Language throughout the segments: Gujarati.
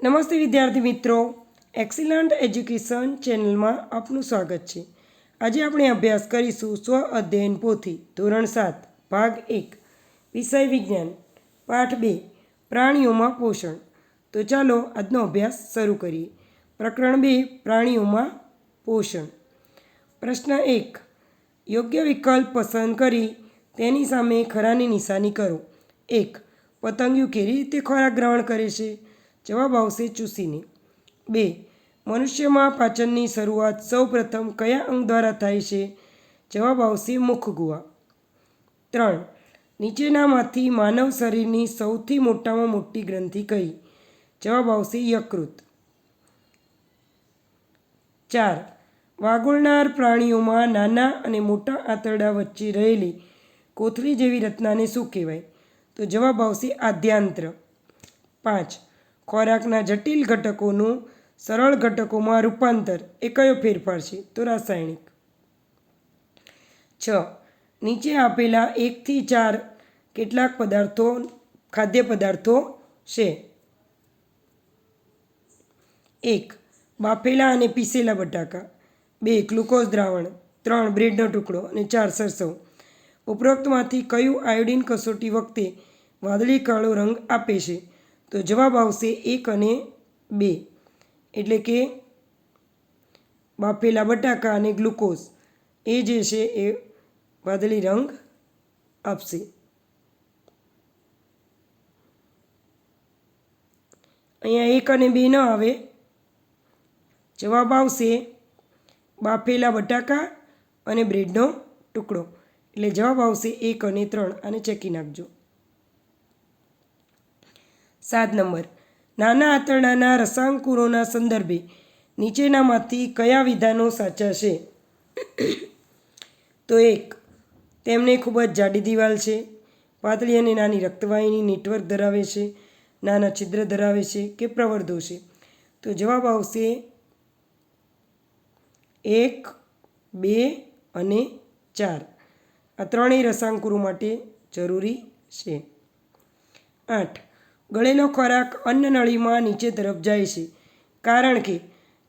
નમસ્તે વિદ્યાર્થી મિત્રો, એક્સિલન્ટ એજ્યુકેશન ચેનલમાં આપનું સ્વાગત છે। આજે આપણે અભ્યાસ કરીશું સ્વ અધ્યયન પોથી ધોરણ 7 ભાગ 1 વિષય વિજ્ઞાન પાઠ 2 પ્રાણીઓમાં પોષણ। તો ચાલો આજનો અભ્યાસ શરૂ કરીએ। પ્રકરણ 2 પ્રાણીઓમાં પોષણ। પ્રશ્ન 1, યોગ્ય વિકલ્પ પસંદ કરી તેની સામે ખરાની નિશાની કરો। 1, પતંગિયું કેવી રીતે ખોરાક ગ્રહણ કરે છે? જવાબ આવશે ચૂસીને। 2, મનુષ્યમાં પાચનની શરૂઆત સૌપ્રથમ કયા અંગ દ્વારા થાય છે? જવાબ આવશે મુખગુહા। 3, નીચેનામાંથી માનવ શરીરની સૌથી મોટામાં મોટી ગ્રંથિ કઈ? જવાબ આવશે યકૃત। 4, વાગોળનાર પ્રાણીઓમાં નાના અને મોટા આંતરડા વચ્ચે રહેલી કોથળી જેવી રચનાને શું કહેવાય? તો જવાબ આવશે આદ્યાંત્ર। 5, ખોરાકના જટિલ ઘટકોનું સરળ ઘટકોમાં રૂપાંતર એ કયો ફેરફાર છે? તો રાસાયણિક। 6, નીચે આપેલા 1 થી 4 કેટલાક ખાદ્ય પદાર્થો છે? 1, બાફેલા અને પીસેલા બટાકા। 2, ગ્લુકોઝ દ્રાવણ। 3, બ્રેડનો ટુકડો અને 4, સરસવ। ઉપરોક્તમાંથી કયું આયોડિન કસોટી વખતે વાદળી કાળો રંગ આપે છે? તો જવાબ આવશે 1 અને 2, એટલે કે બાફેલા બટાકા અને ગ્લુકોઝ એ જે છે એ વાદળી રંગ આપશે। અહીંયા 1 અને 2 ન આવે, જવાબ આવશે બાફેલા બટાકા અને બ્રેડનો ટુકડો, એટલે જવાબ આવશે 1 અને 3, આને ચેકી નાખજો। 7 નંબર, નાના આંતરડાના રસાંકુરોના સંદર્ભે નીચેનામાંથી કયા વિધાનો સાચા છે? તો 1, તેમને ખૂબ જ જાડી દિવાલ છે, પાતળી અને નાની રક્તવાહિની નેટવર્ક ધરાવે છે, નાના છિદ્ર ધરાવે છે કે પ્રવર્ધો છે? તો જવાબ આવશે 1, 2 અને 4, આ ત્રણેય રસાંકુરો માટે જરૂરી છે। 8, ગળેલો ખોરાક અન્નનળીમાં નીચે તરફ જાય છે કારણ કે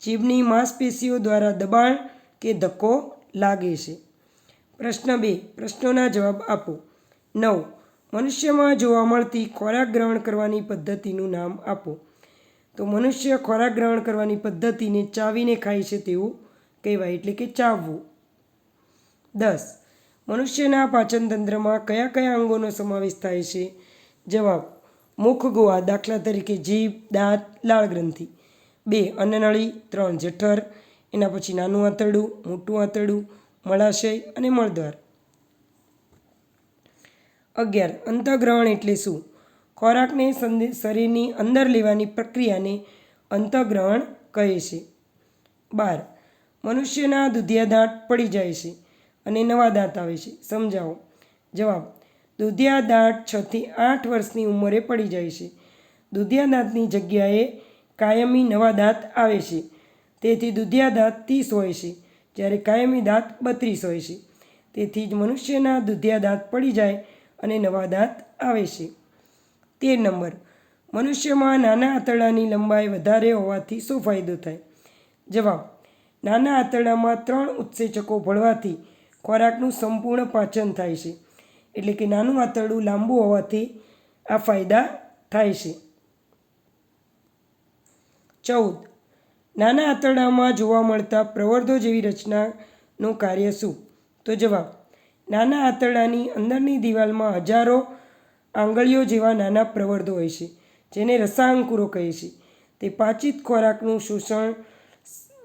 જીભની માંસપેશીઓ દ્વારા દબાણ કે ધક્કો લાગે છે। પ્રશ્ન 2, પ્રશ્નોના જવાબ આપો। 9, મનુષ્યમાં જોવા મળતી ખોરાક ગ્રહણ કરવાની પદ્ધતિનું નામ આપો। તો મનુષ્ય ખોરાક ગ્રહણ કરવાની પદ્ધતિને ચાવીને ખાય છે તેવું કહેવાય, એટલે કે ચાવવું। 10, મનુષ્યના પાચનતંત્રમાં કયા કયા અંગોનો સમાવેશ થાય છે? જવાબ, મુખગુહા, દાખલા તરીકે જીભ, દાંત, લાળ ગ્રંથિ। 2, અન્નનળી। 3, જઠર, એના પછી નાનું આંતરડું, મોટું આંતરડું, મળાશય અને મળદ્વાર। 11, અંતઃગ્રહણ એટલે શું? ખોરાકને શરીરની અંદર લેવાની પ્રક્રિયાને અંતઃગ્રહણ કહે છે। 12, મનુષ્યના દુધિયા દાંત પડી જાય છે અને નવા દાંત આવે છે, સમજાવો। જવાબ, દુધિયા દાંત 6 થી 8 વર્ષની ઉંમરે પડી જાય છે। દુધિયા દાંતની જગ્યાએ કાયમી નવા દાંત આવે છે, તેથી દુધિયા દાંત 30 હોય છે, જ્યારે કાયમી દાંત 32 હોય છે। તેથી જ મનુષ્યના દુધિયા દાંત પડી જાય અને નવા દાંત આવે છે। 13 નંબર, મનુષ્યમાં નાના આંતરડાની લંબાઈ વધારે હોવાથી શું ફાયદો થાય? જવાબ, નાના આંતરડામાં 3 ઉત્સેચકો ભળવાથી ખોરાકનું સંપૂર્ણ પાચન થાય છે, એટલે કે નાનું આંતરડું લાંબુ હોવાથી આ ફાયદા થાય છે। 14, નાના આંતરડામાં જોવા મળતા પ્રવર્ધો જેવી રચનાનું કાર્ય શું? તો જવાબ, નાના આંતરડાની અંદરની દિવાલમાં હજારો આંગળીઓ જેવા નાના પ્રવર્ધો હોય છે, જેને રસાંકુરો કહે છે। તે પાચિત ખોરાકનું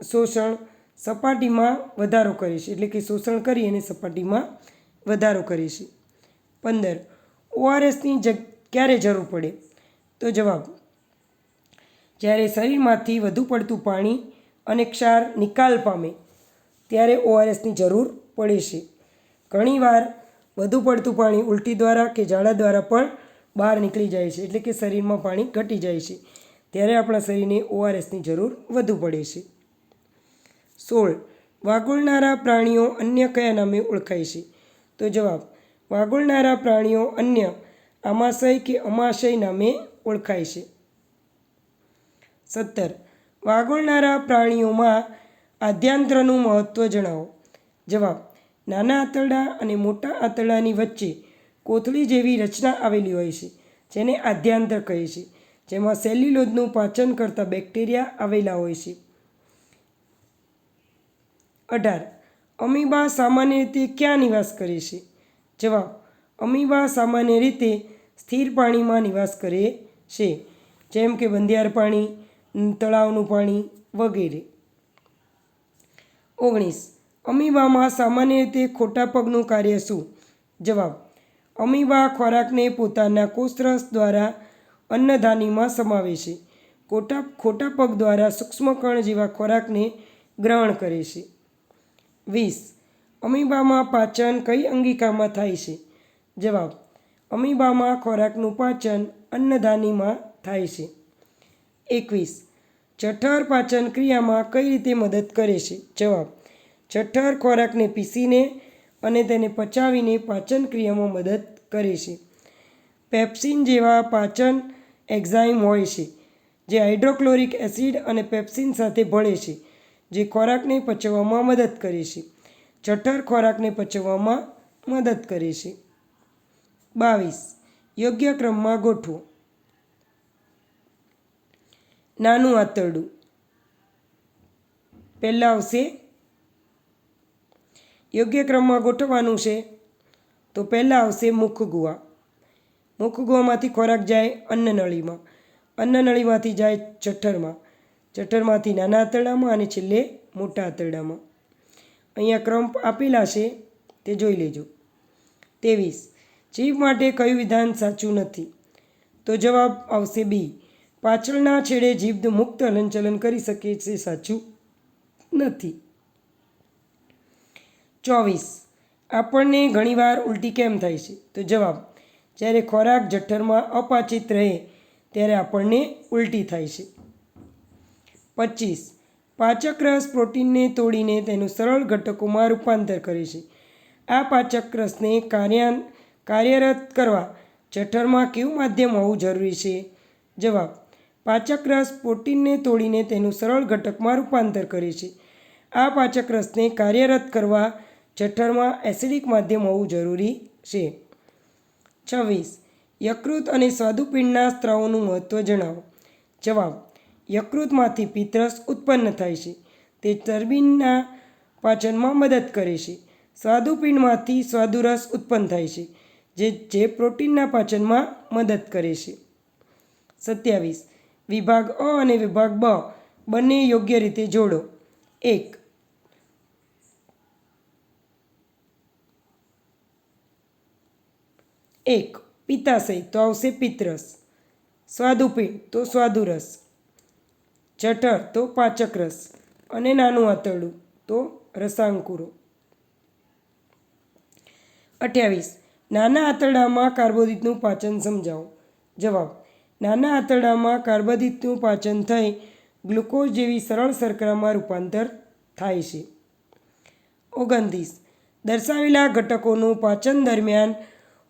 શોષણ સપાટીમાં વધારો કરે છે, એટલે કે શોષણ કરી અને સપાટીમાં વધારો કરે છે। 15, ORSની ક્યારે જરૂર પડે? તો જવાબ, જ્યારે શરીરમાંથી વધુ પડતું પાણી અને ક્ષાર નિકાલ પામે ત્યારે ORSની જરૂર પડે છે। ઘણીવાર વધુ પડતું પાણી ઉલટી દ્વારા કે ઝાડા દ્વારા પણ બહાર નીકળી જાય છે, એટલે કે શરીરમાં પાણી ઘટી જાય છે, ત્યારે આપણા શરીરને ORSની જરૂર વધુ પડે છે। 16, વાગોળનારા પ્રાણીઓ અન્ય કયા નામે ઓળખાય છે? તો જવાબ, વાગોળનારા પ્રાણીઓ અન્ય આમાશય કે અમાશય નામે ઓળખાય છે। 17. વાગોળનારા પ્રાણીઓમાં આદ્યાંત્રનું મહત્ત્વ જણાવો. જવાબ: નાના આંતરડા અને મોટા આંતરડાની વચ્ચે કોથળી જેવી રચના આવેલી હોય છે, જેને આદ્યાંત્ર કહે છે, જેમાં સેલ્યુલોઝનું પાચન કરતા બેક્ટેરિયા આવેલા હોય છે. 18. અમીબા સામાન્ય રીતે ક્યાં નિવાસ કરે છે? જવાબ: અમીબા સામાન્ય રીતે સ્થિર પાણીમાં નિવાસ કરે છે, જેમ કે બંધિયાર પાણી, તળાવનું પાણી વગેરે. 19. અમીબામાં સામાન્ય રીતે ખોટા પગનું કાર્ય શું? જવાબ: અમીબા ખોરાકને પોતાના કોષરસ દ્વારા અન્નધાનીમાં સમાવે છે. ખોટા પગ દ્વારા સૂક્ષ્મકણ જેવા ખોરાકને ગ્રહણ કરે છે. 20. અમીબામાં પાચન કઈ અંગિકામાં થાય છે? જવાબ: અમીબામાં ખોરાકનું પાચન અન્નધાનીમાં થાય છે. 21. જઠર પાચન ક્રિયામાં કઈ રીતે મદદ કરે છે? જવાબ: જઠર ખોરાકને પીસીને અને તેને પચાવીને પાચન ક્રિયામાં મદદ કરે છે. પેપ્સિન જેવા પાચન એન્ઝાઇમ હોય છે, જે હાઇડ્રોક્લોરિક એસિડ અને પેપ્સિન સાથે ભળે છે, જે ખોરાકને પચવવામાં મદદ કરે છે. જઠર ખોરાકને પચવવામાં મદદ કરે છે. 22. યોગ્ય ક્રમમાં ગોઠવો. નાનું આંતરડું પહેલાં આવશે. યોગ્ય ક્રમમાં ગોઠવવાનું છે તો પહેલાં આવશે મુખગુહા. મુખગુહામાંથી ખોરાક જાય અન્નનળીમાં, અન્નનળીમાંથી જાય જઠરમાં, જઠરમાંથી નાના આંતરડામાં અને છેલ્લે મોટા આંતરડામાં. અહીંયા ક્રમ આપેલા છે તે જોઈ લેજો. 23. જીભ માટે કયું વિધાન સાચું નથી? તો જવાબ આવશે બી. પાછળના છેડે જીભ મુક્ત હલનચલન કરી શકે છે, સાચું નથી. 24. આપણને ઘણીવાર ઉલટી કેમ થાય છે? તો જવાબ: જ્યારે ખોરાક જઠરમાં અપાચિત રહે ત્યારે આપણને ઉલટી થાય છે. 25. પાચક રસ પ્રોટીનને તોડીને તેનું સરળ ઘટકોમાં રૂપાંતર કરે છે. આ પાચક રસને કાર્યરત કરવા જઠરમાં કેવું માધ્યમ હોવું જરૂરી છે? જવાબ: પાચક રસ પ્રોટીનને તોડીને તેનું સરળ ઘટકમાં રૂપાંતર કરે છે. આ પાચક રસને કાર્યરત કરવા જઠરમાં એસિડિક માધ્યમ હોવું જરૂરી છે. 26. યકૃત અને સ્વાદુપિંડના સ્ત્રાવોનું મહત્ત્વ જણાવો. જવાબ: યકૃતમાંથી પિત્તરસ ઉત્પન્ન થાય છે, તે ચરબીના પાચનમાં મદદ કરે છે. સ્વાદુપિંડમાંથી સ્વાદુરસ ઉત્પન્ન થાય છે, જે પ્રોટીનના પાચનમાં મદદ કરે છે. 27. વિભાગ અ અને વિભાગ બ બંને યોગ્ય રીતે જોડો. 1. પિત્તાશય તો આવશે પિત્તરસ, સ્વાદુપિંડ તો સ્વાદુરસ, જઠર તો પાચક રસ અને નાનું આંતરડું તો રસાંકુરો. 28. નાના આંતરડામાં કાર્બોદિતનું પાચન સમજાવો. જવાબ: નાના આંતરડામાં કાર્બોદિતનું પાચન થઈ ગ્લુકોઝ જેવી સરળ શર્કરામાં રૂપાંતર થાય છે. 29. દર્શાવેલા ઘટકોનું પાચન દરમિયાન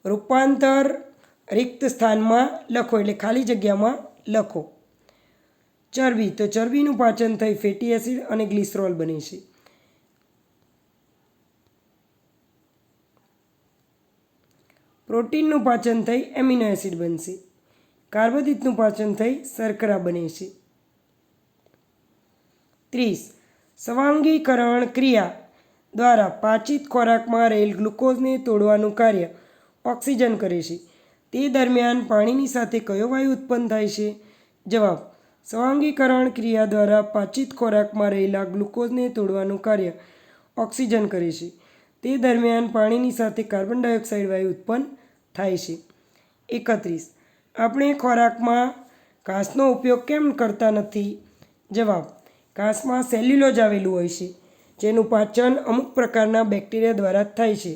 રૂપાંતર રિક્ત સ્થાનમાં લખો, એટલે ખાલી જગ્યામાં લખો. ચરબી તો ચરબીનું પાચન થઈ ફેટી એસિડ અને ગ્લિસરોલ બને છે. પ્રોટીનનું પાચન થઈ એમિનો એસિડ બનશે. કાર્બોદિતનું પાચન થઈ શર્કરા બને છે. 30. સ્વાંગીકરણ ક્રિયા દ્વારા પાચિત ખોરાકમાં રહેલ ગ્લુકોઝને તોડવાનું કાર્ય ઓક્સિજન કરે છે. તે દરમિયાન પાણીની સાથે કયો વાયુ ઉત્પન્ન થાય છે? જવાબ: સ્વાંગીકરણ ક્રિયા દ્વારા પાચિત ખોરાકમાં રહેલા ગ્લુકોઝને તોડવાનું કાર્ય ઓક્સિજન કરે છે. તે દરમિયાન પાણીની સાથે કાર્બન ડાયોક્સાઇડ વાયુ ઉત્પન્ન થાય છે. 31. આપણે ખોરાકમાં ઘાસનો ઉપયોગ કેમ કરતા નથી? જવાબ: ઘાસમાં સેલ્યુલોઝ આવેલું હોય છે, જેનું પાચન અમુક પ્રકારના બેક્ટેરિયા દ્વારા થાય છે,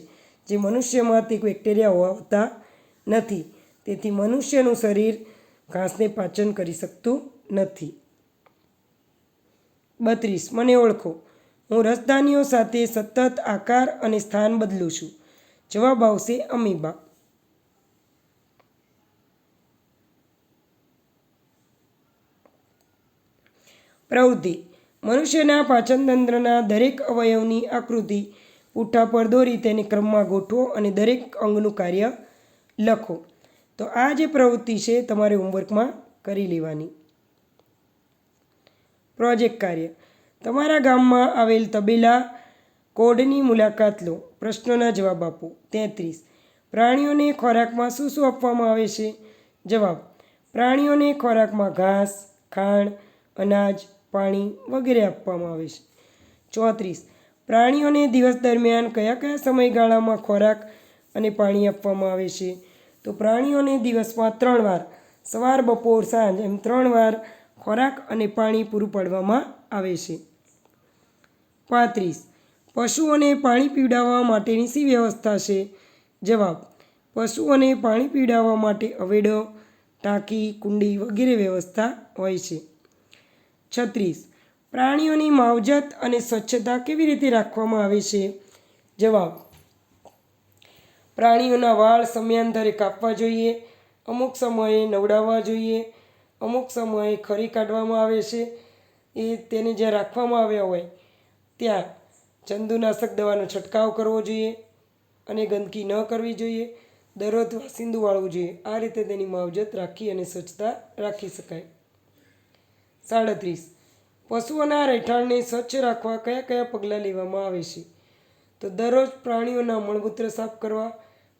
જે મનુષ્યમાં તે બેક્ટેરિયા હોતા નથી. તેથી મનુષ્યનું શરીર ઘાસને પાચન કરી શકતું નથી. 32. મને ઓળખો. હું રસધાનીઓ સાથે સતત આકાર અને સ્થાન બદલું છું. જવાબ આવશે અમીબા. પ્રવૃત્તિ: મનુષ્યના પાચનતંત્રના દરેક અવયવની આકૃતિ પુઠ્ઠા પર દોરી તેને ક્રમમાં ગોઠવો અને દરેક અંગનું કાર્ય લખો. તો આ જે પ્રવૃત્તિ છે તમારે હોમવર્કમાં કરી લેવાની. પ્રોજેક્ટ કાર્ય: તમારા ગામમાં આવેલ તબેલા કોડની મુલાકાત લો. પ્રશ્નોના જવાબ આપો. 33. પ્રાણીઓને ખોરાકમાં શું શું આપવામાં આવે છે? જવાબ: પ્રાણીઓને ખોરાકમાં ઘાસ, ખાંડ, અનાજ, પાણી વગેરે આપવામાં આવે છે. 34. પ્રાણીઓને દિવસ દરમિયાન કયા કયા સમયગાળામાં ખોરાક અને પાણી આપવામાં આવે છે? તો પ્રાણીઓને દિવસમાં 3 વાર, સવાર, બપોર, સાંજ એમ 3 વાર ખોરાક અને પાણી પૂરું પાડવામાં આવે છે. 35. પશુઓને પાણી પીવડાવવા માટેની શી વ્યવસ્થા છે? જવાબ: પશુઓને પાણી પીવડાવવા માટે હવેડો, ટાંકી, કુંડી વગેરે વ્યવસ્થા હોય છે. 36. પ્રાણીઓની માવજત અને સ્વચ્છતા કેવી રીતે રાખવામાં આવે છે? જવાબ: પ્રાણીઓના વાળ સમયાંતરે કાપવા જોઈએ, અમુક સમયે નવડાવવા જોઈએ, અમુક સમયે ખરી કાઢવામાં આવે છે. તેને જ્યાં રાખવામાં આવ્યા હોય ત્યાં જંતુનાશક દવાનો છંટકાવ કરવો જોઈએ અને ગંદકી ન કરવી જોઈએ. દરરોજ વાસિંદું વાળવું જોઈએ. આ રીતે તેની માવજત રાખી અને સ્વચ્છતા રાખી શકાય. 37. પશુઓના રહેઠાણને સ્વચ્છ રાખવા કયા કયા પગલાં લેવામાં આવે છે? તો દરરોજ પ્રાણીઓના મળમૂત્ર સાફ કરવા,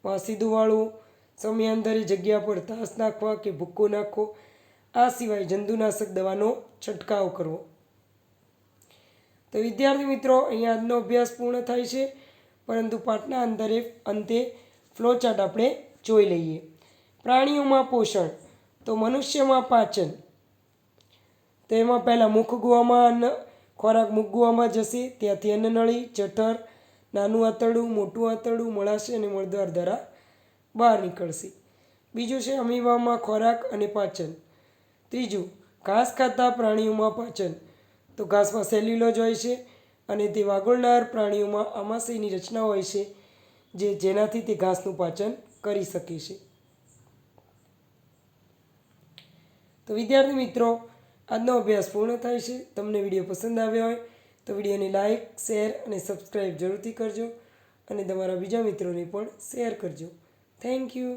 વાસિંદું વાળવું, સમયાંતરે જગ્યા પર ઘાસ નાખવા કે ભૂક્કો નાખવો, આ સિવાય જંતુનાશક દવાનો છંટકાવ કરવો. તો વિદ્યાર્થી મિત્રો, અહીંયા આજનો અભ્યાસ પૂર્ણ થાય છે, પરંતુ પાઠના અંતે ફ્લોચાર્ટ આપણે જોઈ લઈએ. પ્રાણીઓમાં પોષણ, તો મનુષ્યમાં પાચન. તો એમાં પહેલાં મુખ ગુહામાં ખોરાક મુખ ગુહામાં જશે, ત્યાંથી અન્નનળી, જઠર, નાનું આંતરડું, મોટું આંતરડું, મળાશય અને મળદ્વાર દ્વારા બહાર નીકળશે. બીજું છે અમીબામાં ખોરાક અને પાચન. ત્રીજું, ઘાસ ખાતા પ્રાણીઓમાં પાચન. તો ઘાસમાં સેલ્યુલોઝ હોય છે અને તે વાગોળનાર પ્રાણીઓમાં આમાશયની રચના હોય છે જેનાથી તે ઘાસનું પાચન કરી શકે છે. તો વિદ્યાર્થી મિત્રો, આજનો અભ્યાસ પૂર્ણ થાય છે. તમને વિડીયો પસંદ આવ્યો હોય તો વિડીયોને લાઇક, શેર અને સબસ્ક્રાઈબ જરૂરથી કરજો અને તમારા બીજા મિત્રોને પણ શેર કરજો. Thank you.